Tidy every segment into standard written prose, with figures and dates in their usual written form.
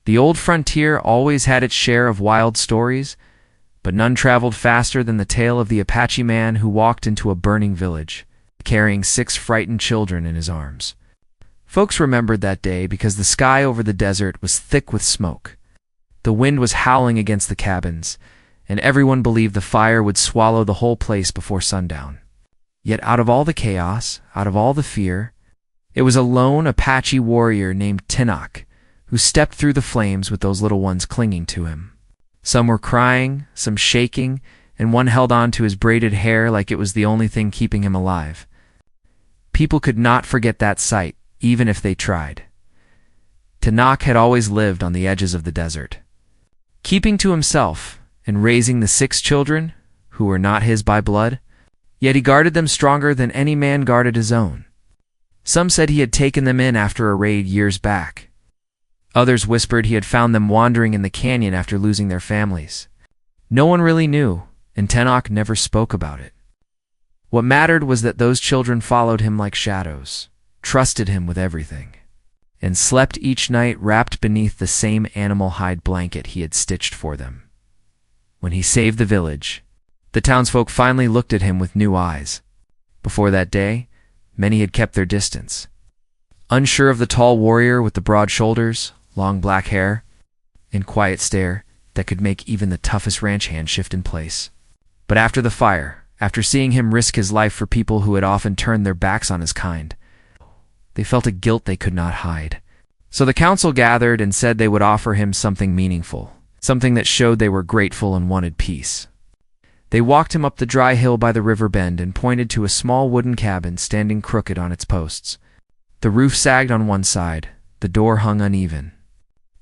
The old frontier always had its share of wild stories, but none traveled faster than the tale of the Apache man who walked into a burning village, carrying 6 frightened children in his arms. Folks remembered that day because the sky over the desert was thick with smoke. The wind was howling against the cabins, and everyone believed the fire would swallow the whole place before sundown. Yet out of all the chaos, out of all the fear, it was a lone Apache warrior named Tinok who stepped through the flames with those little ones clinging to him. Some were crying, some shaking, and one held on to his braided hair like it was the only thing keeping him alive. People could not forget that sight, even if they tried. Tinok had always lived on the edges of the desert, keeping to himself and raising the 6 children, who were not his by blood, yet he guarded them stronger than any man guarded his own. Some said he had taken them in after a raid years back. Others whispered he had found them wandering in the canyon after losing their families. No one really knew, and Tinok never spoke about it. What mattered was that those children followed him like shadows, trusted him with everything, and slept each night wrapped beneath the same animal hide blanket he had stitched for them. When he saved the village, the townsfolk finally looked at him with new eyes. Before that day, many had kept their distance, unsure of the tall warrior with the broad shoulders, long black hair, and quiet stare that could make even the toughest ranch hand shift in place. But after the fire, after seeing him risk his life for people who had often turned their backs on his kind, they felt a guilt they could not hide. So the council gathered and said they would offer him something meaningful, something that showed they were grateful and wanted peace. They walked him up the dry hill by the river bend and pointed to a small wooden cabin standing crooked on its posts. The roof sagged on one side, the door hung uneven,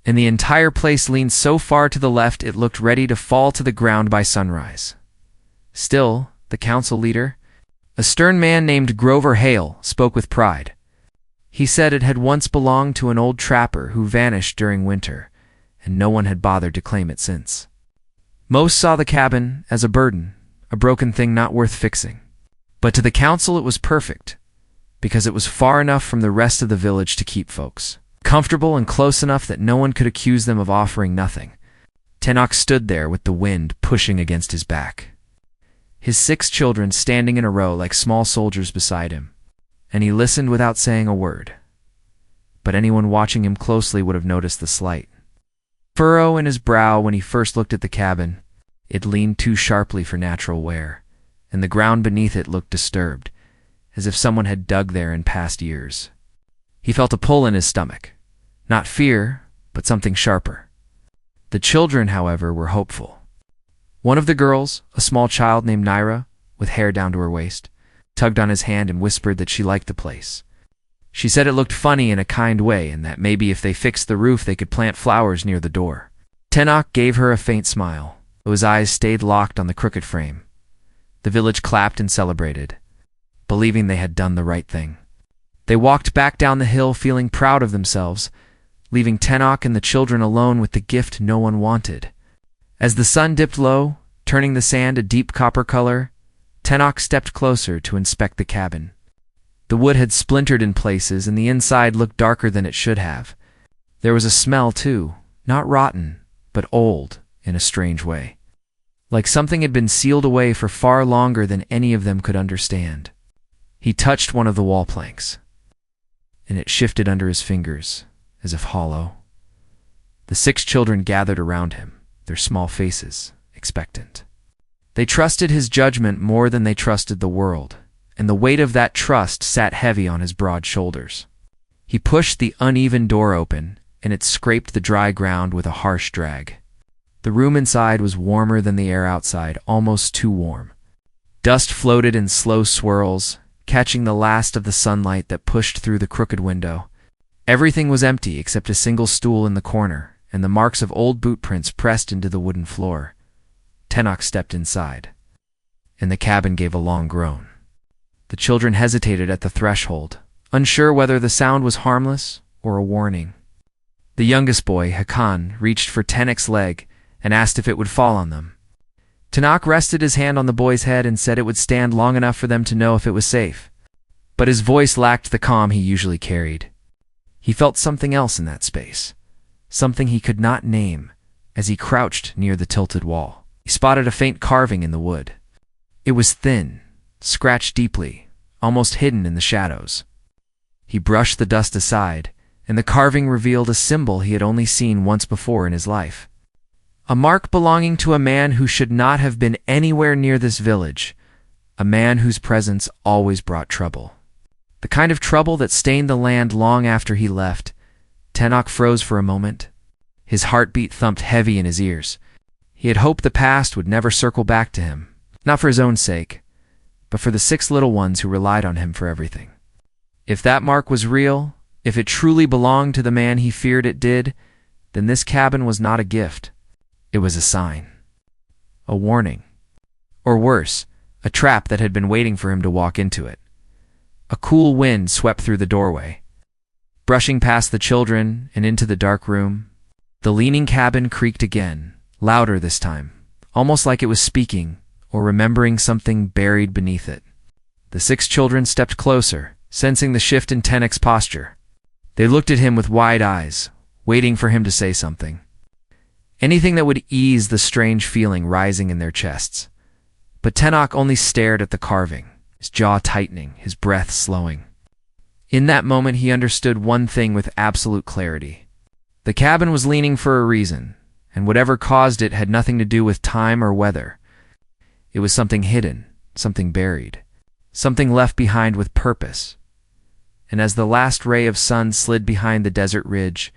and the entire place leaned so far to the left it looked ready to fall to the ground by sunrise. Still, the council leader, a stern man named Grover Hale, spoke with pride. He said it had once belonged to an old trapper who vanished during winter, and no one had bothered to claim it since. Most saw the cabin as a burden, a broken thing not worth fixing. But to the council it was perfect, because it was far enough from the rest of the village to keep folks comfortable and close enough that no one could accuse them of offering nothing. Tinok stood there with the wind pushing against his back, his 6 children standing in a row like small soldiers beside him, and he listened without saying a word. But anyone watching him closely would have noticed the slight furrow in his brow when he first looked at the cabin. It leaned too sharply for natural wear, and the ground beneath it looked disturbed, as if someone had dug there in past years. He felt a pull in his stomach, not fear, but something sharper. The children, however, were hopeful. One of the girls, a small child named Naira, with hair down to her waist, tugged on his hand and whispered that she liked the place. She said it looked funny in a kind way and that maybe if they fixed the roof they could plant flowers near the door. Tinok gave her a faint smile, though his eyes stayed locked on the crooked frame. The village clapped and celebrated, believing they had done the right thing. They walked back down the hill feeling proud of themselves, leaving Tinok and the children alone with the gift no one wanted. As the sun dipped low, turning the sand a deep copper color, Tinok stepped closer to inspect the cabin. The wood had splintered in places and the inside looked darker than it should have. There was a smell too, not rotten, but old in a strange way, like something had been sealed away for far longer than any of them could understand. He touched one of the wall planks, and it shifted under his fingers, as if hollow. The 6 children gathered around him, their small faces expectant. They trusted his judgment more than they trusted the world, and the weight of that trust sat heavy on his broad shoulders. He pushed the uneven door open, and it scraped the dry ground with a harsh drag. The room inside was warmer than the air outside, almost too warm. Dust floated in slow swirls, catching the last of the sunlight that pushed through the crooked window. Everything was empty except a single stool in the corner, and the marks of old boot prints pressed into the wooden floor. Tinok stepped inside, and the cabin gave a long groan. The children hesitated at the threshold, unsure whether the sound was harmless or a warning. The youngest boy, Hakan, reached for Tinok's leg and asked if it would fall on them. Tinok rested his hand on the boy's head and said it would stand long enough for them to know if it was safe. But his voice lacked the calm he usually carried. He felt something else in that space, something he could not name, as he crouched near the tilted wall. He spotted a faint carving in the wood. It was thin, scratched deeply, almost hidden in the shadows. He brushed the dust aside, and the carving revealed a symbol he had only seen once before in his life. A mark belonging to a man who should not have been anywhere near this village, a man whose presence always brought trouble. The kind of trouble that stained the land long after he left. Tenok froze for a moment. His heartbeat thumped heavy in his ears. He had hoped the past would never circle back to him, not for his own sake, but for the 6 little ones who relied on him for everything. If that mark was real, if it truly belonged to the man he feared it did, then this cabin was not a gift. It was a sign. A warning. Or worse, a trap that had been waiting for him to walk into it. A cool wind swept through the doorway, brushing past the children and into the dark room. The leaning cabin creaked again, louder this time, almost like it was speaking or remembering something buried beneath it. The 6 children stepped closer, sensing the shift in Tenok's posture. They looked at him with wide eyes, waiting for him to say something. Anything that would ease the strange feeling rising in their chests. But Tenok only stared at the carving, his jaw tightening, his breath slowing. In that moment he understood one thing with absolute clarity. The cabin was leaning for a reason, and whatever caused it had nothing to do with time or weather. It was something hidden, something buried, something left behind with purpose. And as the last ray of sun slid behind the desert ridge,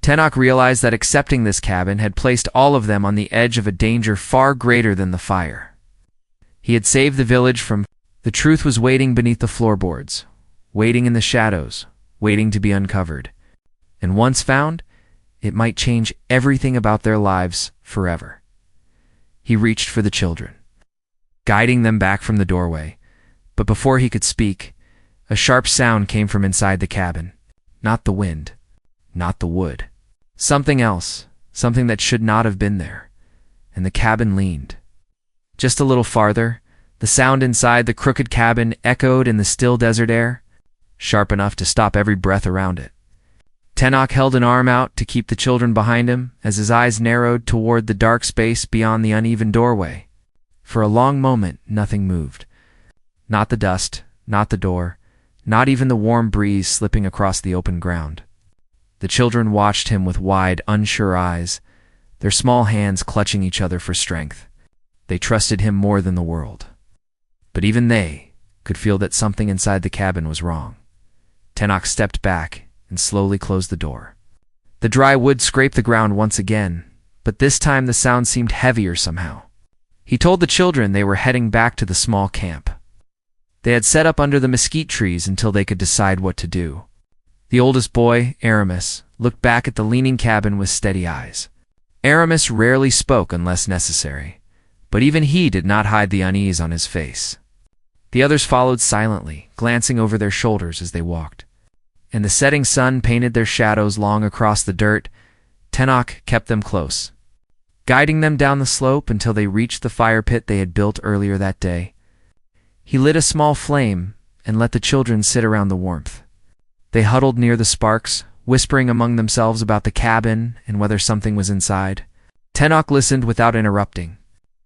Tenok realized that accepting this cabin had placed all of them on the edge of a danger far greater than the fire. He had saved the village from... The truth was waiting beneath the floorboards, waiting in the shadows, waiting to be uncovered. And once found, it might change everything about their lives forever. He reached for the children, guiding them back from the doorway. But before he could speak, a sharp sound came from inside the cabin. Not the wind, not the wood. Something else, something that should not have been there. And the cabin leaned. Just a little farther, the sound inside the crooked cabin echoed in the still desert air, sharp enough to stop every breath around it. Tenok held an arm out to keep the children behind him as his eyes narrowed toward the dark space beyond the uneven doorway. For a long moment, nothing moved. Not the dust, not the door, not even the warm breeze slipping across the open ground. The children watched him with wide, unsure eyes, their small hands clutching each other for strength. They trusted him more than the world. But even they could feel that something inside the cabin was wrong. Tenok stepped back and slowly closed the door. The dry wood scraped the ground once again, but this time the sound seemed heavier somehow. He told the children they were heading back to the small camp. They had set up under the mesquite trees until they could decide what to do. The oldest boy, Aramis, looked back at the leaning cabin with steady eyes. Aramis rarely spoke unless necessary, but even he did not hide the unease on his face. The others followed silently, glancing over their shoulders as they walked. And the setting sun painted their shadows long across the dirt. Tenok kept them close, guiding them down the slope until they reached the fire pit they had built earlier that day. He lit a small flame and let the children sit around the warmth. They huddled near the sparks, whispering among themselves about the cabin and whether something was inside. Tenok listened without interrupting.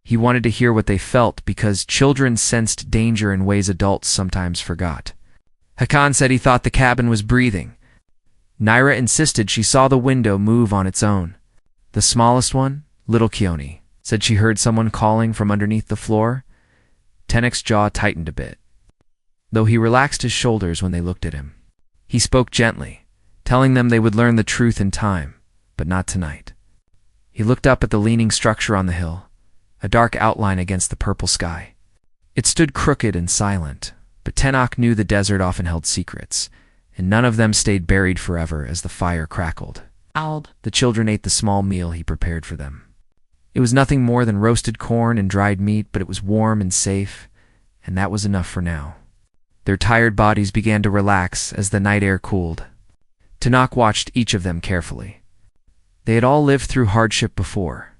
He wanted to hear what they felt because children sensed danger in ways adults sometimes forgot. Hakan said he thought the cabin was breathing. Naira insisted she saw the window move on its own. The smallest one, little Keone, said she heard someone calling from underneath the floor. Tenok's jaw tightened a bit, though he relaxed his shoulders when they looked at him. He spoke gently, telling them they would learn the truth in time, but not tonight. He looked up at the leaning structure on the hill, a dark outline against the purple sky. It stood crooked and silent, but Tenok knew the desert often held secrets, and none of them stayed buried forever as the fire crackled. The children ate the small meal he prepared for them. It was nothing more than roasted corn and dried meat, but it was warm and safe, and that was enough for now. Their tired bodies began to relax as the night air cooled. Tenok watched each of them carefully. They had all lived through hardship before.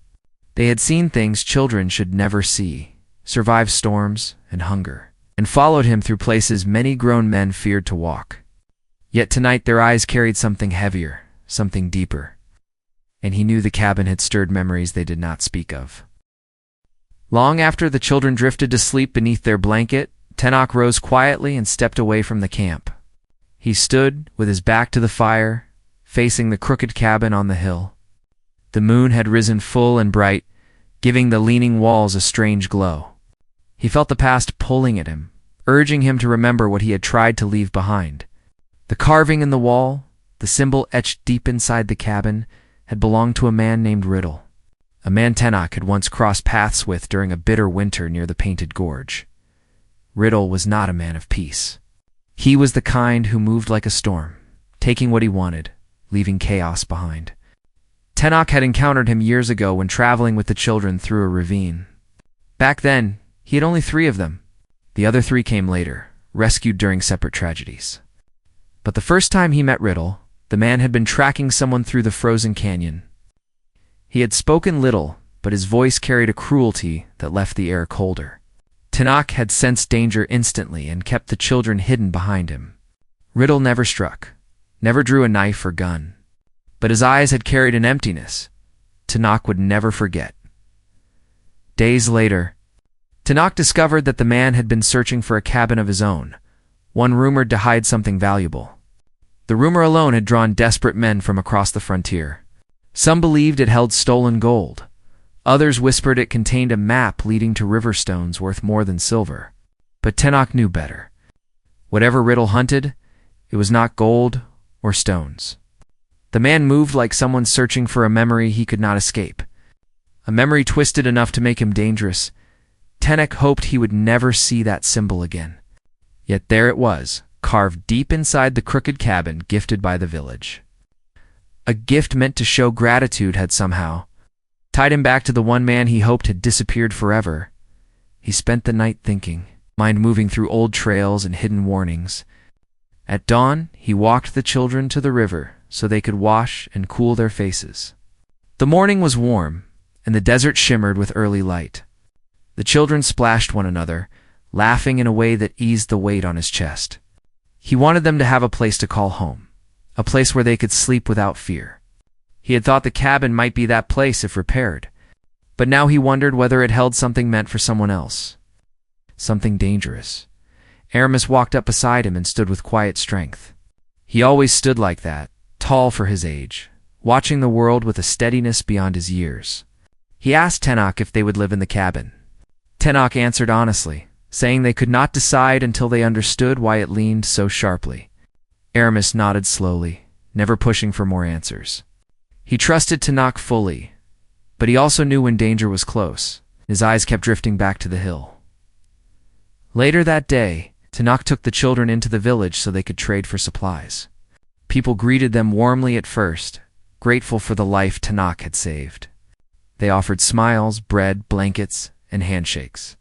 They had seen things children should never see, survived storms and hunger, and followed him through places many grown men feared to walk. Yet tonight their eyes carried something heavier, something deeper. and he knew the cabin had stirred memories they did not speak of. Long after the children drifted to sleep beneath their blanket, Tenok rose quietly and stepped away from the camp. He stood, with his back to the fire, facing the crooked cabin on the hill. The moon had risen full and bright, giving the leaning walls a strange glow. He felt the past pulling at him, urging him to remember what he had tried to leave behind. The carving in the wall, the symbol etched deep inside the cabin, had belonged to a man named Riddle, a man Tenok had once crossed paths with during a bitter winter near the Painted Gorge. Riddle was not a man of peace. He was the kind who moved like a storm, taking what he wanted, leaving chaos behind. Tenok had encountered him years ago when traveling with the children through a ravine. Back then, he had only 3 of them. The other 3 came later, rescued during separate tragedies. But the first time he met Riddle, the man had been tracking someone through the frozen canyon. He had spoken little, but his voice carried a cruelty that left the air colder. Tenok had sensed danger instantly and kept the children hidden behind him. Riddle never struck, never drew a knife or gun, but his eyes had carried an emptiness Tenok would never forget. Days later, Tenok discovered that the man had been searching for a cabin of his own, one rumored to hide something valuable. The rumor alone had drawn desperate men from across the frontier. Some believed it held stolen gold. Others whispered it contained a map leading to river stones worth more than silver. But Tenok knew better. Whatever Riddle hunted, it was not gold or stones. The man moved like someone searching for a memory he could not escape. A memory twisted enough to make him dangerous. Tenok hoped he would never see that symbol again. Yet there it was, carved deep inside the crooked cabin gifted by the village. A gift meant to show gratitude had somehow tied him back to the one man he hoped had disappeared forever. He spent the night thinking, mind moving through old trails and hidden warnings. At dawn, he walked the children to the river so they could wash and cool their faces. The morning was warm, and the desert shimmered with early light. The children splashed one another, laughing in a way that eased the weight on his chest. He wanted them to have a place to call home, a place where they could sleep without fear. He had thought the cabin might be that place if repaired, but now he wondered whether it held something meant for someone else. Something dangerous. Aramis walked up beside him and stood with quiet strength. He always stood like that, tall for his age, watching the world with a steadiness beyond his years. He asked Tenok if they would live in the cabin. Tenok answered honestly, saying they could not decide until they understood why it leaned so sharply. Aramis nodded slowly, never pushing for more answers. He trusted Tenok fully, but he also knew when danger was close. His eyes kept drifting back to the hill. Later that day, Tenok took the children into the village so they could trade for supplies. People greeted them warmly at first, grateful for the life Tenok had saved. They offered smiles, bread, blankets, and handshakes.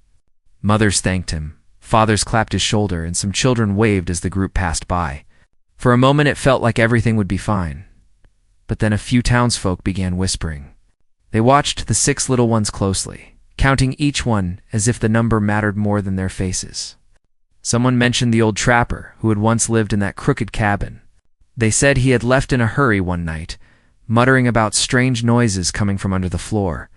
Mothers thanked him, fathers clapped his shoulder, and some children waved as the group passed by. For a moment it felt like everything would be fine. But then a few townsfolk began whispering. They watched the 6 little ones closely, counting each one as if the number mattered more than their faces. Someone mentioned the old trapper who had once lived in that crooked cabin. They said he had left in a hurry one night, muttering about strange noises coming from under the floor.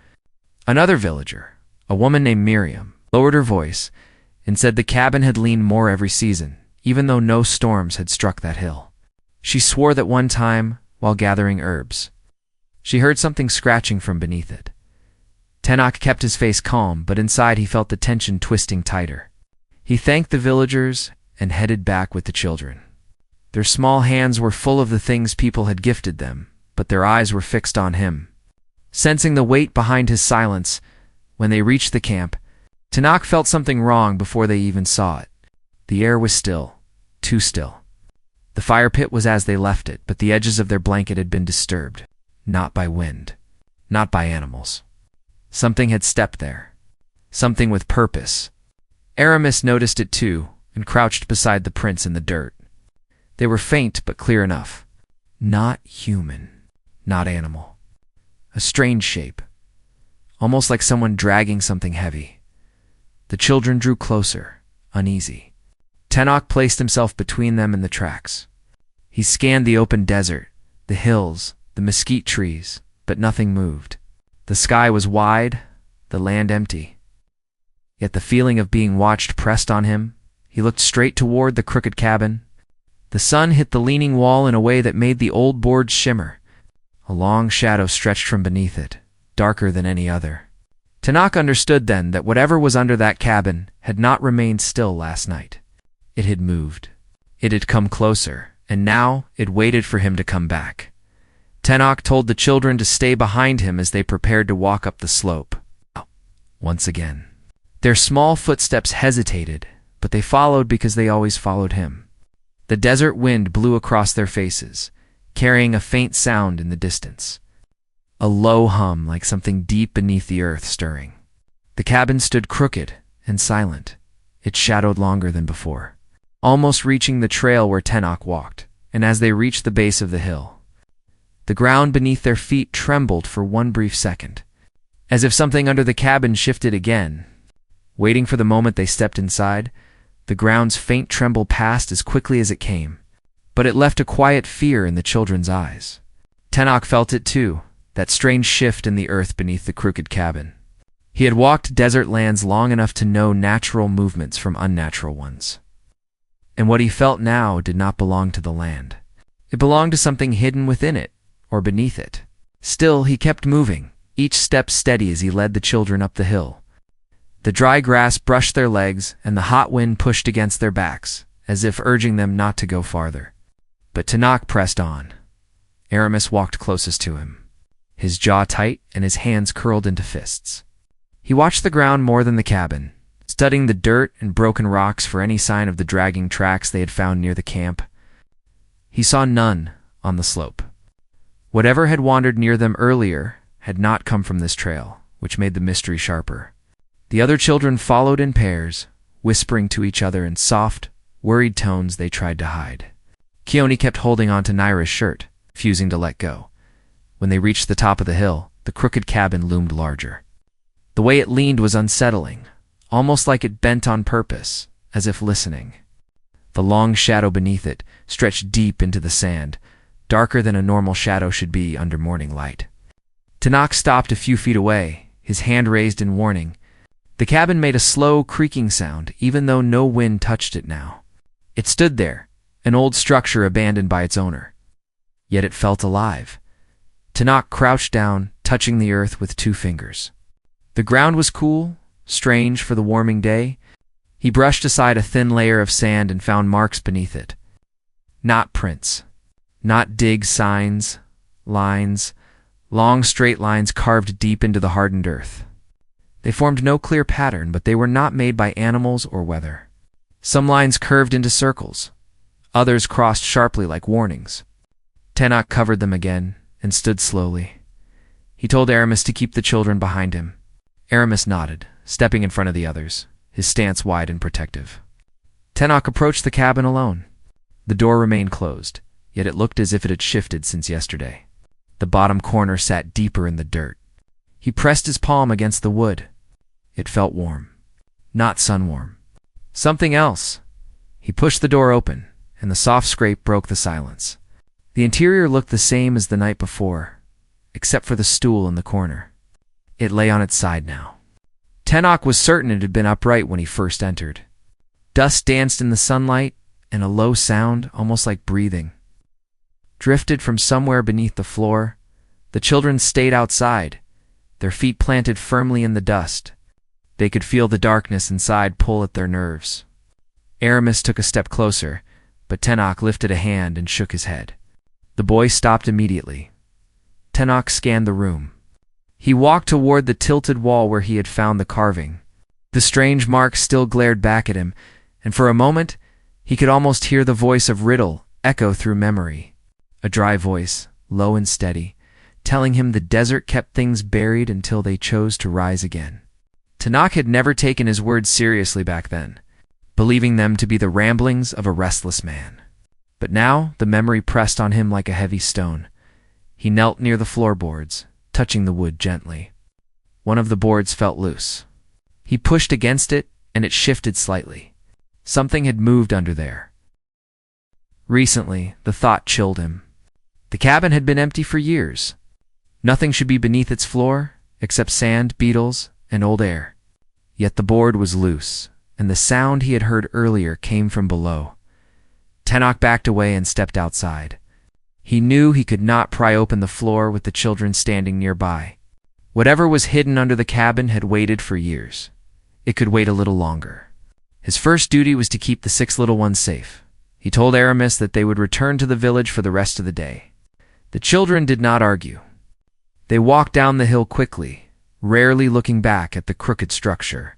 Another villager, a woman named Miriam, lowered her voice and said the cabin had leaned more every season, even though no storms had struck that hill. She swore that one time, while gathering herbs, she heard something scratching from beneath it. Tenok kept his face calm, but inside he felt the tension twisting tighter. He thanked the villagers and headed back with the children. Their small hands were full of the things people had gifted them, but their eyes were fixed on him. Sensing the weight behind his silence, when they reached the camp, Tenok felt something wrong before they even saw it. The air was still, too still. The fire pit was as they left it, but the edges of their blanket had been disturbed, not by wind, not by animals. Something had stepped there, something with purpose. Aramis noticed it too, and crouched beside the prints in the dirt. They were faint but clear enough. Not human, not animal. A strange shape, almost like someone dragging something heavy. The children drew closer, uneasy. Tenok placed himself between them and the tracks. He scanned the open desert, the hills, the mesquite trees, but nothing moved. The sky was wide, the land empty. Yet the feeling of being watched pressed on him. He looked straight toward the crooked cabin. The sun hit the leaning wall in a way that made the old boards shimmer. A long shadow stretched from beneath it, darker than any other. Tanakh understood then that whatever was under that cabin had not remained still last night. It had moved. It had come closer, and now it waited for him to come back. Tanakh told the children to stay behind him as they prepared to walk up the slope. Once again. Their small footsteps hesitated, but they followed because they always followed him. The desert wind blew across their faces, carrying a faint sound in the distance. A low hum like something deep beneath the earth stirring. The cabin stood crooked and silent. It shadowed longer than before, almost reaching the trail where Tanakh walked, and as they reached the base of the hill, the ground beneath their feet trembled for one brief second, as if something under the cabin shifted again. Waiting for the moment they stepped inside, the ground's faint tremble passed as quickly as it came, but it left a quiet fear in the children's eyes. Tanakh felt it too, that strange shift in the earth beneath the crooked cabin. He had walked desert lands long enough to know natural movements from unnatural ones. And what he felt now did not belong to the land. It belonged to something hidden within it, or beneath it. Still, he kept moving, each step steady as he led the children up the hill. The dry grass brushed their legs, and the hot wind pushed against their backs, as if urging them not to go farther. But Tanakh pressed on. Aramis walked closest to him, his jaw tight and his hands curled into fists. He watched the ground more than the cabin, studying the dirt and broken rocks for any sign of the dragging tracks they had found near the camp. He saw none on the slope. Whatever had wandered near them earlier had not come from this trail, which made the mystery sharper. The other children followed in pairs, whispering to each other in soft, worried tones they tried to hide. Keone kept holding on to Naira's shirt, refusing to let go. When they reached the top of the hill, the crooked cabin loomed larger. The way it leaned was unsettling, almost like it bent on purpose, as if listening. The long shadow beneath it stretched deep into the sand, darker than a normal shadow should be under morning light. Tanakh stopped a few feet away, his hand raised in warning. The cabin made a slow, creaking sound, even though no wind touched it now. It stood there, an old structure abandoned by its owner. Yet it felt alive. Tanakh crouched down, touching the earth with 2 fingers. The ground was cool, strange for the warming day. He brushed aside a thin layer of sand and found marks beneath it. Not prints. Not dig signs, lines, long straight lines carved deep into the hardened earth. They formed no clear pattern, but they were not made by animals or weather. Some lines curved into circles. Others crossed sharply like warnings. Tanakh covered them again and stood slowly. He told Aramis to keep the children behind him. Aramis nodded, stepping in front of the others, his stance wide and protective. Tanakh approached the cabin alone. The door remained closed, yet it looked as if it had shifted since yesterday. The bottom corner sat deeper in the dirt. He pressed his palm against the wood. It felt warm. Not sun-warm. Something else. He pushed the door open, and the soft scrape broke the silence. The interior looked the same as the night before, except for the stool in the corner. It lay on its side now. Tanakh was certain it had been upright when he first entered. Dust danced in the sunlight, and a low sound, almost like breathing, drifted from somewhere beneath the floor. The children stayed outside, their feet planted firmly in the dust. They could feel the darkness inside pull at their nerves. Aramis took a step closer, but Tanakh lifted a hand and shook his head. The boy stopped immediately. Tanakh scanned the room. He walked toward the tilted wall where he had found the carving. The strange marks still glared back at him, and for a moment he could almost hear the voice of Riddle echo through memory. A dry voice, low and steady, telling him the desert kept things buried until they chose to rise again. Tanakh had never taken his words seriously back then, believing them to be the ramblings of a restless man. But now the memory pressed on him like a heavy stone. He knelt near the floorboards, touching the wood gently. One of the boards felt loose. He pushed against it, and it shifted slightly. Something had moved under there. Recently, the thought chilled him. The cabin had been empty for years. Nothing should be beneath its floor except sand, beetles, and old air. Yet the board was loose, and the sound he had heard earlier came from below. Tenok backed away and stepped outside. He knew he could not pry open the floor with the children standing nearby. Whatever was hidden under the cabin had waited for years. It could wait a little longer. His first duty was to keep the 6 little ones safe. He told Aramis that they would return to the village for the rest of the day. The children did not argue. They walked down the hill quickly, rarely looking back at the crooked structure.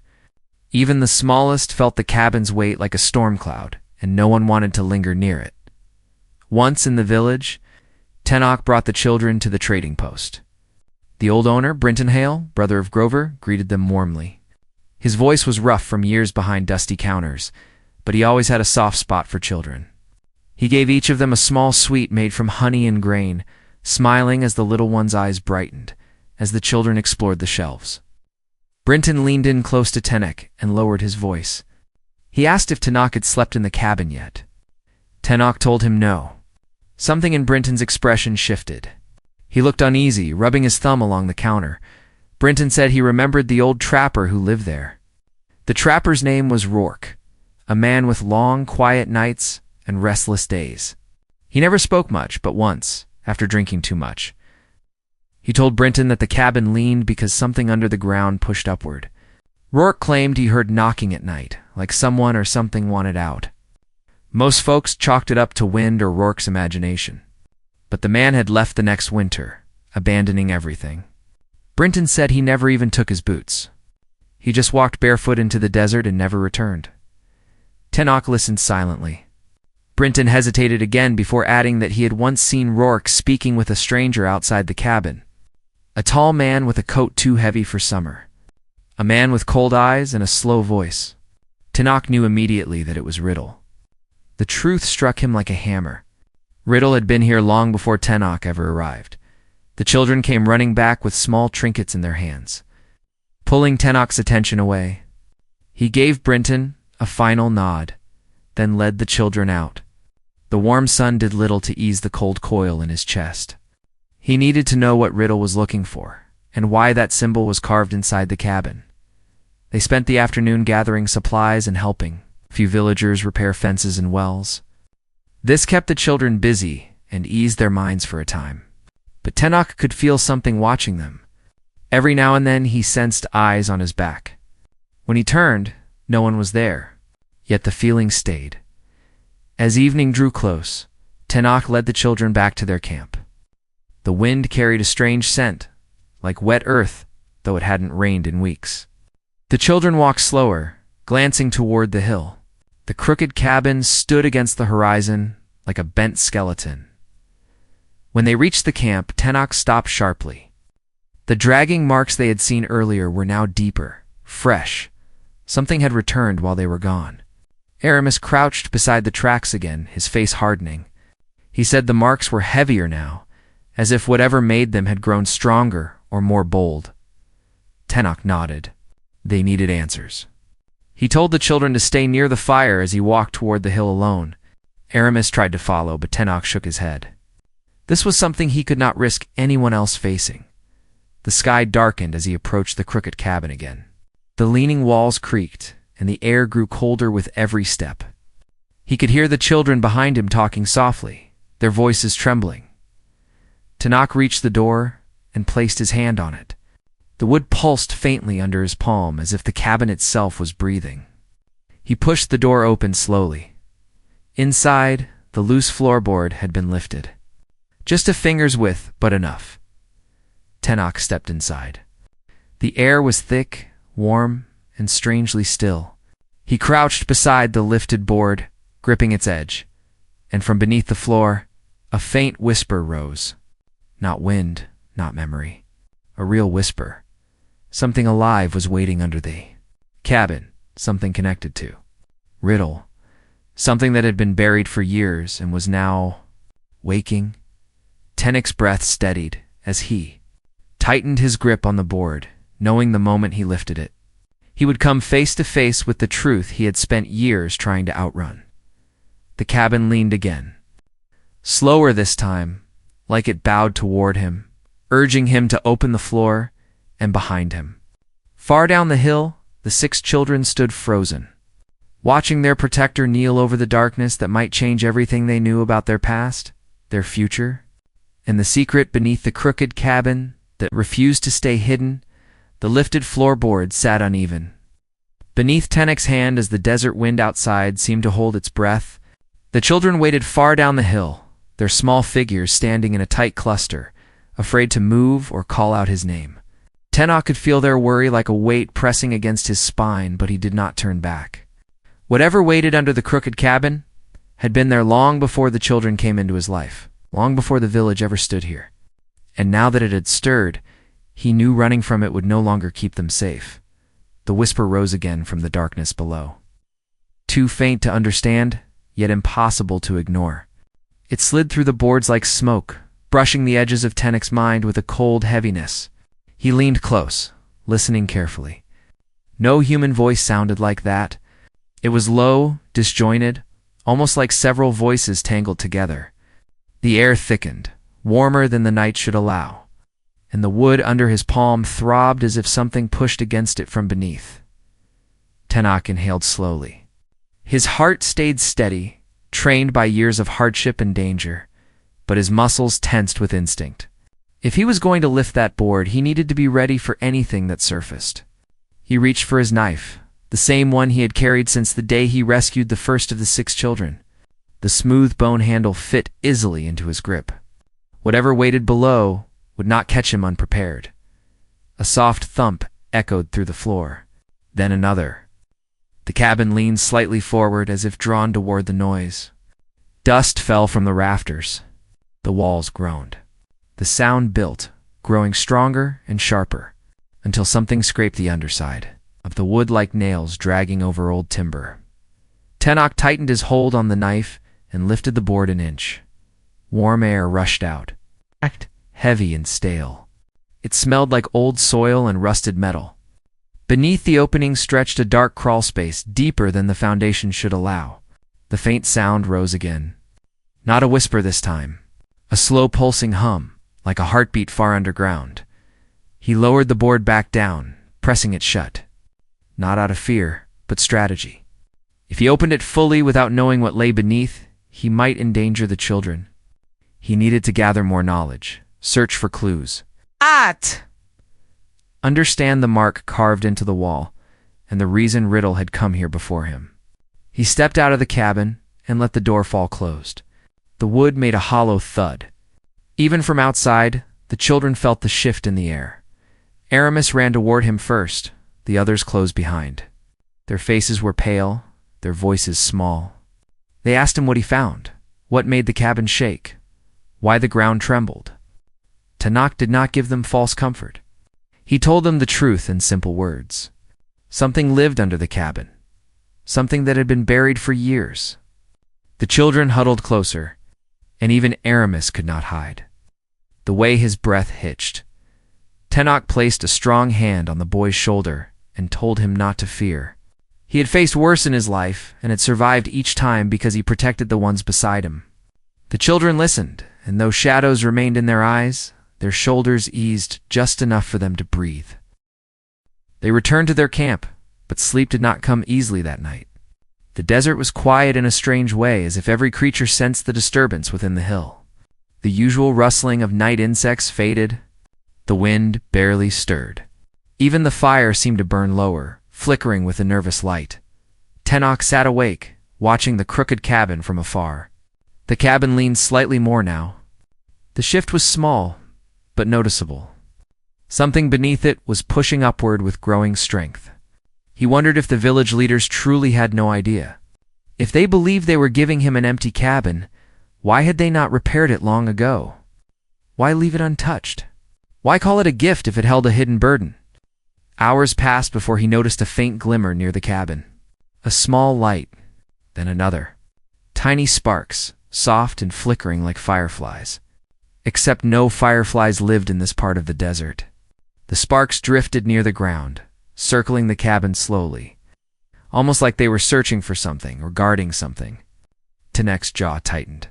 Even the smallest felt the cabin's weight like a storm cloud, and no one wanted to linger near it. Once in the village, Tenok brought the children to the trading post. The old owner, Brinton Hale, brother of Grover, greeted them warmly. His voice was rough from years behind dusty counters, but he always had a soft spot for children. He gave each of them a small sweet made from honey and grain, smiling as the little one's eyes brightened, as the children explored the shelves. Brinton leaned in close to Tenok and lowered his voice. He asked if Tenok had slept in the cabin yet. Tenok told him no. Something in Brinton's expression shifted. He looked uneasy, rubbing his thumb along the counter. Brinton said he remembered the old trapper who lived there. The trapper's name was Rourke, a man with long, quiet nights and restless days. He never spoke much, but once, after drinking too much. He told Brinton that the cabin leaned because something under the ground pushed upward. Rourke claimed he heard knocking at night, like someone or something wanted out. Most folks chalked it up to wind or Rourke's imagination. But the man had left the next winter, abandoning everything. Brinton said he never even took his boots. He just walked barefoot into the desert and never returned. Tenok listened silently. Brinton hesitated again before adding that he had once seen Rourke speaking with a stranger outside the cabin. A tall man with a coat too heavy for summer. A man with cold eyes and a slow voice. Tenok knew immediately that it was Riddle. The truth struck him like a hammer. Riddle had been here long before Tenok ever arrived. The children came running back with small trinkets in their hands. Pulling Tenok's attention away, he gave Brinton a final nod, then led the children out. The warm sun did little to ease the cold coil in his chest. He needed to know what Riddle was looking for, and why that symbol was carved inside the cabin. They spent the afternoon gathering supplies and helping a few villagers repair fences and wells. This kept the children busy and eased their minds for a time. But Tenok could feel something watching them. Every now and then he sensed eyes on his back. When he turned, no one was there, yet the feeling stayed. As evening drew close, Tenok led the children back to their camp. The wind carried a strange scent, like wet earth, though it hadn't rained in weeks. The children walked slower, glancing toward the hill. The crooked cabin stood against the horizon like a bent skeleton. When they reached the camp, Tenok stopped sharply. The dragging marks they had seen earlier were now deeper, fresh. Something had returned while they were gone. Aramis crouched beside the tracks again, his face hardening. He said the marks were heavier now, as if whatever made them had grown stronger or more bold. Tenok nodded. They needed answers. He told the children to stay near the fire as he walked toward the hill alone. Aramis tried to follow, but Tenok shook his head. This was something he could not risk anyone else facing. The sky darkened as he approached the crooked cabin again. The leaning walls creaked, and the air grew colder with every step. He could hear the children behind him talking softly, their voices trembling. Tenok reached the door and placed his hand on it. The wood pulsed faintly under his palm as if the cabin itself was breathing. He pushed the door open slowly. Inside, the loose floorboard had been lifted. Just a finger's width, but enough. Tenok stepped inside. The air was thick, warm, and strangely still. He crouched beside the lifted board, gripping its edge, and from beneath the floor, a faint whisper rose. Not wind, not memory. A real whisper. Something alive was waiting under the cabin, something connected to Riddle, something that had been buried for years and was now waking. Tenok's breath steadied as he tightened his grip on the board, knowing the moment he lifted it, he would come face to face with the truth he had spent years trying to outrun. The cabin leaned again. Slower this time, like it bowed toward him, urging him to open the floor, and behind him. Far down the hill, the 6 children stood frozen, watching their protector kneel over the darkness that might change everything they knew about their past, their future, and the secret beneath the crooked cabin that refused to stay hidden. The lifted floorboards sat uneven beneath Tenek's hand as the desert wind outside seemed to hold its breath. The children waited far down the hill, their small figures standing in a tight cluster, afraid to move or call out his name. Tenek could feel their worry like a weight pressing against his spine, but he did not turn back. Whatever waited under the crooked cabin had been there long before the children came into his life, long before the village ever stood here. And now that it had stirred, he knew running from it would no longer keep them safe. The whisper rose again from the darkness below. Too faint to understand, yet impossible to ignore. It slid through the boards like smoke, brushing the edges of Tenek's mind with a cold heaviness. He leaned close, listening carefully. No human voice sounded like that. It was low, disjointed, almost like several voices tangled together. The air thickened, warmer than the night should allow, and the wood under his palm throbbed as if something pushed against it from beneath. Tenek inhaled slowly. His heart stayed steady, trained by years of hardship and danger, but his muscles tensed with instinct. If he was going to lift that board, he needed to be ready for anything that surfaced. He reached for his knife, the same one he had carried since the day he rescued the first of the 6 children. The smooth bone handle fit easily into his grip. Whatever waited below would not catch him unprepared. A soft thump echoed through the floor, then another. The cabin leaned slightly forward as if drawn toward the noise. Dust fell from the rafters. The walls groaned. The sound built, growing stronger and sharper, until something scraped the underside of the wood like nails dragging over old timber. Tenek tightened his hold on the knife and lifted the board an inch. Warm air rushed out, heavy and stale. It smelled like old soil and rusted metal. Beneath the opening stretched a dark crawl space deeper than the foundation should allow. The faint sound rose again. Not a whisper this time. A slow pulsing hum, like a heartbeat far underground. He lowered the board back down, pressing it shut. Not out of fear, but strategy. If he opened it fully without knowing what lay beneath, he might endanger the children. He needed to gather more knowledge, search for clues. Understand the mark carved into the wall, and the reason Riddle had come here before him. He stepped out of the cabin and let the door fall closed. The wood made a hollow thud. Even from outside, the children felt the shift in the air. Aramis ran toward him first, the others closed behind. Their faces were pale, their voices small. They asked him what he found, what made the cabin shake, why the ground trembled. Tenek did not give them false comfort. He told them the truth in simple words. Something lived under the cabin, something that had been buried for years. The children huddled closer, and even Aramis could not hide. The way his breath hitched. Tenek placed a strong hand on the boy's shoulder and told him not to fear. He had faced worse in his life and had survived each time because he protected the ones beside him. The children listened, and though shadows remained in their eyes, their shoulders eased just enough for them to breathe. They returned to their camp, but sleep did not come easily that night. The desert was quiet in a strange way, as if every creature sensed the disturbance within the hill. The usual rustling of night insects faded. The wind barely stirred. Even the fire seemed to burn lower, flickering with a nervous light. Tenek sat awake, watching the crooked cabin from afar. The cabin leaned slightly more now. The shift was small, but noticeable. Something beneath it was pushing upward with growing strength. He wondered if the village leaders truly had no idea. If they believed they were giving him an empty cabin, why had they not repaired it long ago? Why leave it untouched? Why call it a gift if it held a hidden burden? Hours passed before he noticed a faint glimmer near the cabin. A small light, then another. Tiny sparks, soft and flickering like fireflies. Except no fireflies lived in this part of the desert. The sparks drifted near the ground, circling the cabin slowly, almost like they were searching for something or guarding something. Tenek's jaw tightened.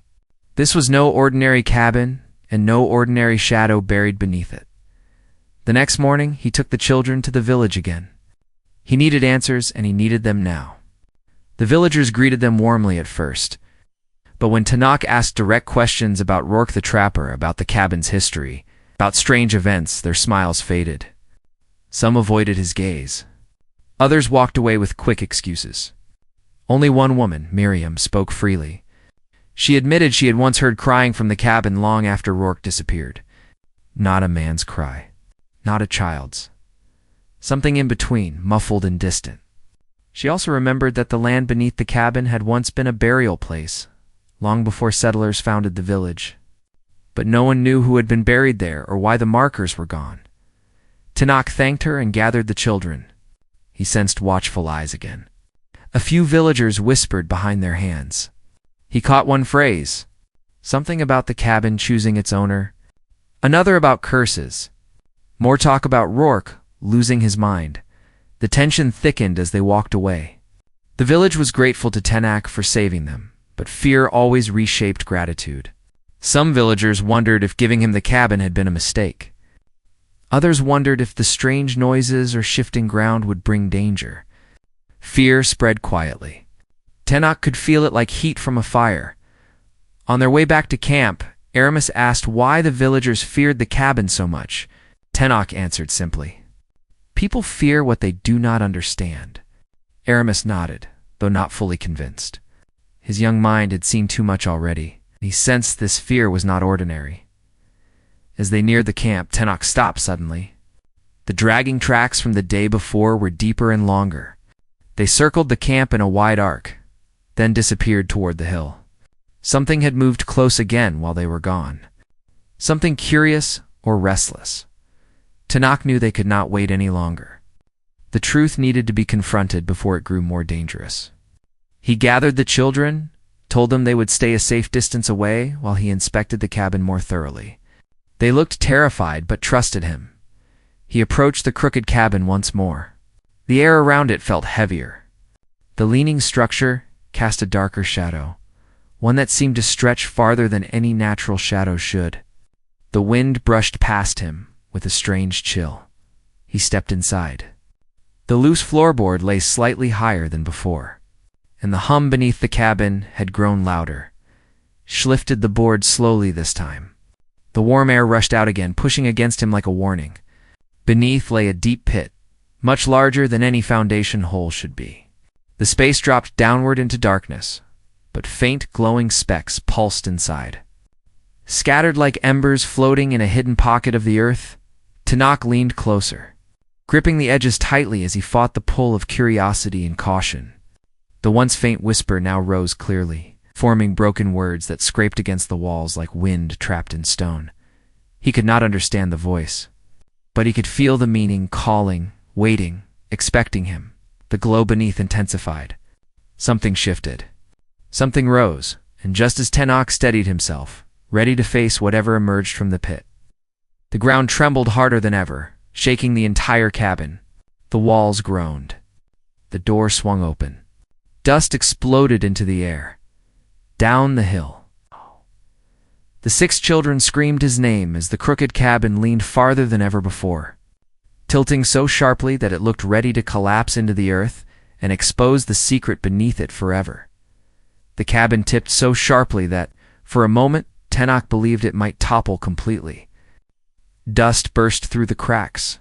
This was no ordinary cabin. and no ordinary shadow buried beneath it. The next morning, he took the children to the village again. He needed answers, and he needed them now. The villagers greeted them warmly at first, but when Tanakh asked direct questions about Rourke the Trapper, about the cabin's history, about strange events, their smiles faded. Some avoided his gaze. Others walked away with quick excuses. Only one woman, Miriam, spoke freely. She admitted she had once heard crying from the cabin long after Rourke disappeared. Not a man's cry. Not a child's. Something in between, muffled and distant. She also remembered that the land beneath the cabin had once been a burial place, long before settlers founded the village. But no one knew who had been buried there or why the markers were gone. Tanakh thanked her and gathered the children. He sensed watchful eyes again. A few villagers whispered behind their hands. He caught one phrase, something about the cabin choosing its owner, another about curses, more talk about Rourke losing his mind. The tension thickened as they walked away. The village was grateful to Tanakh for saving them, but fear always reshaped gratitude. Some villagers wondered if giving him the cabin had been a mistake. Others wondered if the strange noises or shifting ground would bring danger. Fear spread quietly. Tanakh could feel it like heat from a fire. On their way back to camp, Aramis asked why the villagers feared the cabin so much. Tanakh answered simply, "People fear what they do not understand." Aramis nodded, though not fully convinced. His young mind had seen too much already. He sensed this fear was not ordinary. As they neared the camp, Tanakh stopped suddenly. The dragging tracks from the day before were deeper and longer. They circled the camp in a wide arc, then disappeared toward the hill. Something had moved close again while they were gone. Something curious or restless. Tanakh knew they could not wait any longer. The truth needed to be confronted before it grew more dangerous. He gathered the children, told them they would stay a safe distance away while he inspected the cabin more thoroughly. They looked terrified but trusted him. He approached the crooked cabin once more. The air around it felt heavier. The leaning structure cast a darker shadow, one that seemed to stretch farther than any natural shadow should. The wind brushed past him with a strange chill. He stepped inside. The loose floorboard lay slightly higher than before, and the hum beneath the cabin had grown louder. She lifted the board slowly this time. The warm air rushed out again, pushing against him like a warning. Beneath lay a deep pit, much larger than any foundation hole should be. The space dropped downward into darkness, but faint glowing specks pulsed inside. Scattered like embers floating in a hidden pocket of the earth, Tanakh leaned closer, gripping the edges tightly as he fought the pull of curiosity and caution. The once faint whisper now rose clearly, forming broken words that scraped against the walls like wind trapped in stone. He could not understand the voice, but he could feel the meaning calling, waiting, expecting him. The glow beneath intensified. Something shifted. Something rose, and just as Tanakh steadied himself, ready to face whatever emerged from the pit, the ground trembled harder than ever, shaking the entire cabin. The walls groaned. The door swung open. Dust exploded into the air. Down the hill. The 6 children screamed his name as the crooked cabin leaned farther than ever before, tilting so sharply that it looked ready to collapse into the earth and expose the secret beneath it forever. The cabin tipped so sharply that, for a moment, Tanakh believed it might topple completely. Dust burst through the cracks.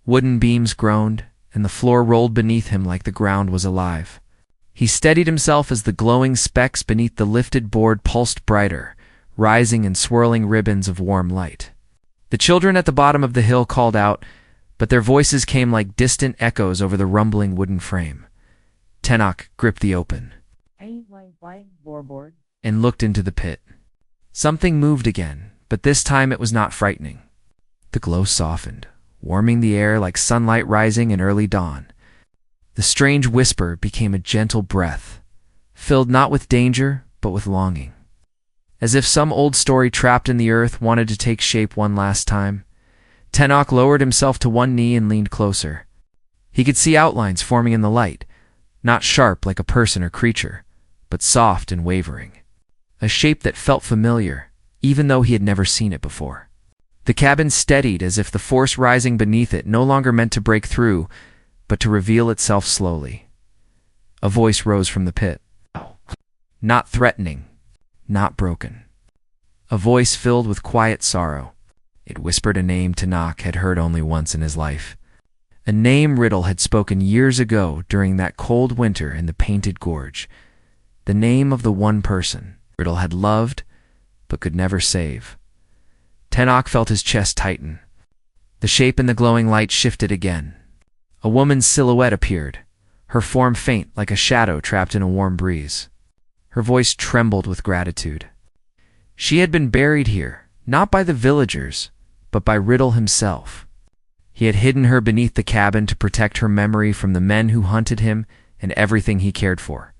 Wooden beams groaned, and the floor rolled beneath him like the ground was alive. He steadied himself as the glowing specks beneath the lifted board pulsed brighter, rising in swirling ribbons of warm light. The children at the bottom of the hill called out, but their voices came like distant echoes over the rumbling wooden frame. Tanakh gripped the open and looked into the pit. Something moved again, but this time it was not frightening. The glow softened, warming the air like sunlight rising in early dawn. The strange whisper became a gentle breath, filled not with danger, but with longing. As if some old story trapped in the earth wanted to take shape one last time, Tanakh lowered himself to one knee and leaned closer. He could see outlines forming in the light, not sharp like a person or creature, but soft and wavering. A shape that felt familiar, even though he had never seen it before. The cabin steadied as if the force rising beneath it no longer meant to break through, but to reveal itself slowly. A voice rose from the pit. Not threatening, not broken. A voice filled with quiet sorrow. It whispered a name Tanakh had heard only once in his life. A name Riddle had spoken years ago during that cold winter in the Painted Gorge. The name of the one person Riddle had loved but could never save. Tanakh felt his chest tighten. The shape in the glowing light shifted again. A woman's silhouette appeared, her form faint like a shadow trapped in a warm breeze. Her voice trembled with gratitude. She had been buried here, not by the villagers, but by Riddle himself. He had hidden her beneath the cabin to protect her memory from the men who hunted him and everything he cared for.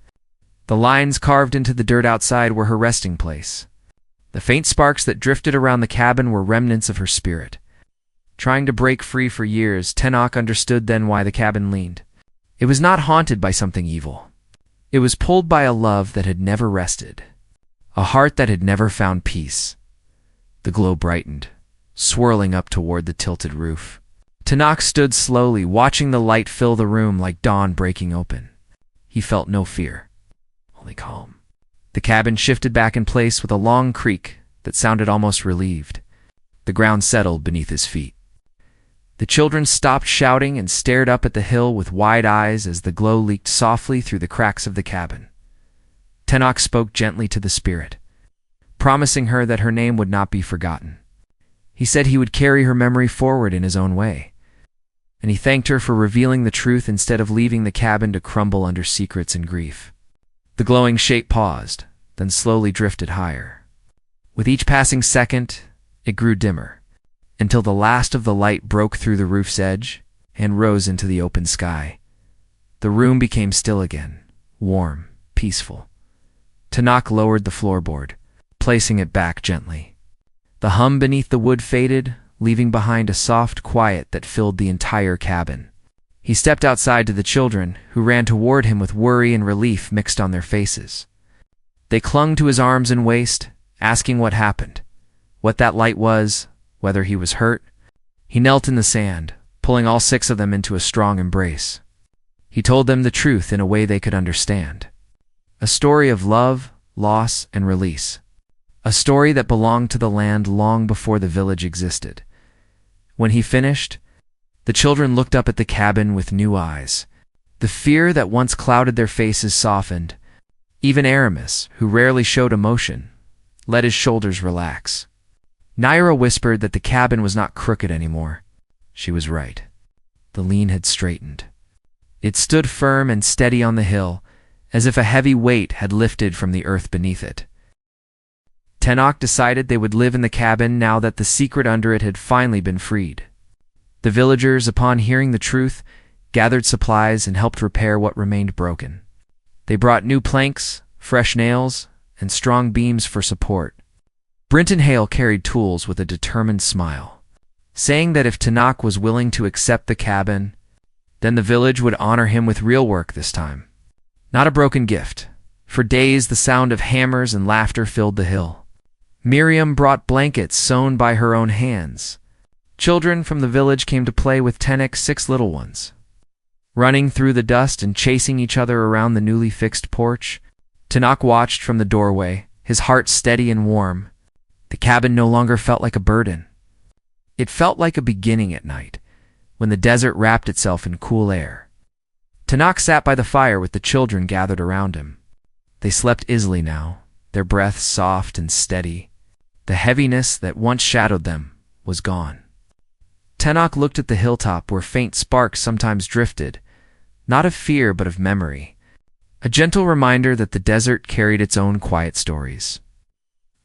The lines carved into the dirt outside were her resting place. The faint sparks that drifted around the cabin were remnants of her spirit. Trying to break free for years, Tanakh understood then why the cabin leaned. It was not haunted by something evil. It was pulled by a love that had never rested, a heart that had never found peace. The glow brightened, swirling up toward the tilted roof. Tanakh stood slowly, watching the light fill the room like dawn breaking open. He felt no fear, only calm. The cabin shifted back in place with a long creak that sounded almost relieved. The ground settled beneath his feet. The children stopped shouting and stared up at the hill with wide eyes as the glow leaked softly through the cracks of the cabin. Tanakh spoke gently to the spirit, promising her that her name would not be forgotten. He said he would carry her memory forward in his own way, and he thanked her for revealing the truth instead of leaving the cabin to crumble under secrets and grief. The glowing shape paused, then slowly drifted higher. With each passing second, it grew dimmer, until the last of the light broke through the roof's edge and rose into the open sky. The room became still again, warm, peaceful. Tanakh lowered the floorboard, placing it back gently. The hum beneath the wood faded, leaving behind a soft quiet that filled the entire cabin. He stepped outside to the children, who ran toward him with worry and relief mixed on their faces. They clung to his arms and waist, asking what happened, what that light was, whether he was hurt. He knelt in the sand, pulling all 6 of them into a strong embrace. He told them the truth in a way they could understand. A story of love, loss, and release. A story that belonged to the land long before the village existed. When he finished, the children looked up at the cabin with new eyes. The fear that once clouded their faces softened. Even Aramis, who rarely showed emotion, let his shoulders relax. Naira whispered that the cabin was not crooked anymore. She was right. The lean had straightened. It stood firm and steady on the hill, as if a heavy weight had lifted from the earth beneath it. Tanakh decided they would live in the cabin now that the secret under it had finally been freed. The villagers, upon hearing the truth, gathered supplies and helped repair what remained broken. They brought new planks, fresh nails, and strong beams for support. Brinton Hale carried tools with a determined smile, saying that if Tanakh was willing to accept the cabin, then the village would honor him with real work this time. Not a broken gift. For days the sound of hammers and laughter filled the hill. Miriam brought blankets sewn by her own hands. Children from the village came to play with Tanakh's 6 little ones. Running through the dust and chasing each other around the newly fixed porch, Tanakh watched from the doorway, his heart steady and warm. The cabin no longer felt like a burden. It felt like a beginning at night, when the desert wrapped itself in cool air. Tanakh sat by the fire with the children gathered around him. They slept easily now, their breaths soft and steady. The heaviness that once shadowed them was gone. Tanakh looked at the hilltop where faint sparks sometimes drifted, not of fear but of memory, a gentle reminder that the desert carried its own quiet stories.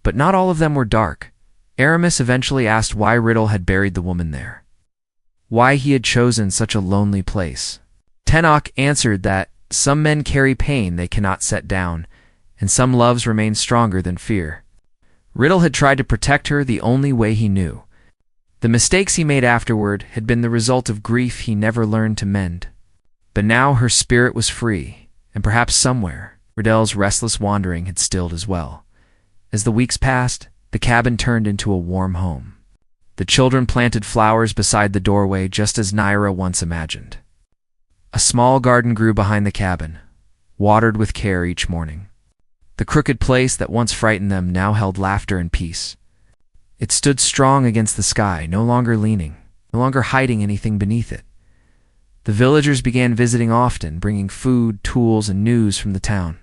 But not all of them were dark. Aramis eventually asked why Riddle had buried the woman there, why he had chosen such a lonely place. Tanakh answered that some men carry pain they cannot set down, and some loves remain stronger than fear. Riddle had tried to protect her the only way he knew. The mistakes he made afterward had been the result of grief he never learned to mend. But now her spirit was free, and perhaps somewhere, Riddle's restless wandering had stilled as well. As the weeks passed, the cabin turned into a warm home. The children planted flowers beside the doorway just as Naira once imagined. A small garden grew behind the cabin, watered with care each morning. The crooked place that once frightened them now held laughter and peace. It stood strong against the sky, no longer leaning, no longer hiding anything beneath it. The villagers began visiting often, bringing food, tools, and news from the town.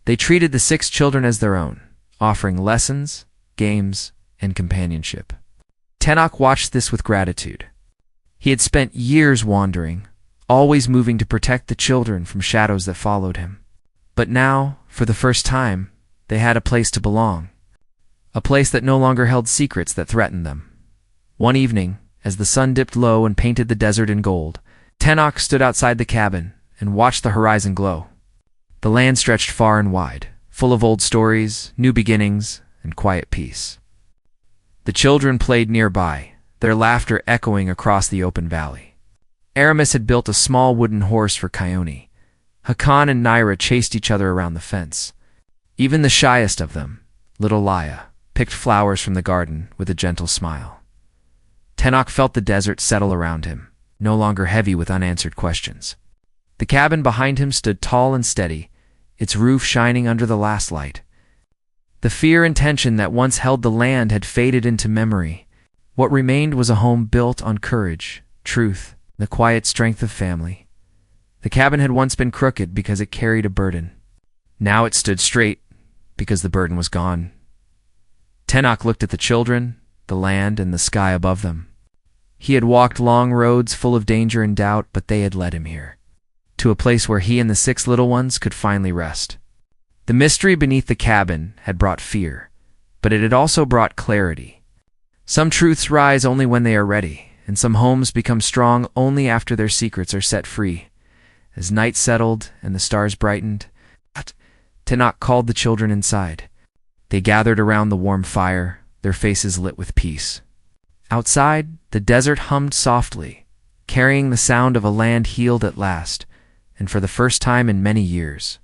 They treated the 6 children as their own, offering lessons, games, and companionship. Tenok watched this with gratitude. He had spent years wandering, always moving to protect the children from shadows that followed him. But now, for the first time, they had a place to belong. A place that no longer held secrets that threatened them. One evening, as the sun dipped low and painted the desert in gold, Tenok stood outside the cabin and watched the horizon glow. The land stretched far and wide, full of old stories, new beginnings, and quiet peace. The children played nearby, their laughter echoing across the open valley. Aramis had built a small wooden horse for Kione. Hakan and Naira chased each other around the fence. Even the shyest of them, little Laya, picked flowers from the garden with a gentle smile. Tenok felt the desert settle around him, no longer heavy with unanswered questions. The cabin behind him stood tall and steady, its roof shining under the last light. The fear and tension that once held the land had faded into memory. What remained was a home built on courage, truth, and the quiet strength of family. The cabin had once been crooked because it carried a burden. Now it stood straight because the burden was gone. Tenok looked at the children, the land, and the sky above them. He had walked long roads full of danger and doubt, but they had led him here, to a place where he and the 6 little ones could finally rest. The mystery beneath the cabin had brought fear, but it had also brought clarity. Some truths rise only when they are ready, and some homes become strong only after their secrets are set free. As night settled and the stars brightened, Tenok called the children inside. They gathered around the warm fire, their faces lit with peace. Outside, the desert hummed softly, carrying the sound of a land healed at last, and for the first time in many years.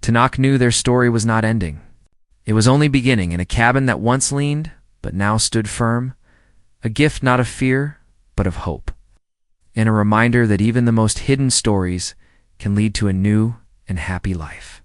Tenok knew their story was not ending. It was only beginning in a cabin that once leaned, but now stood firm, a gift not of fear, but of hope, and a reminder that even the most hidden stories can lead to a new and happy life.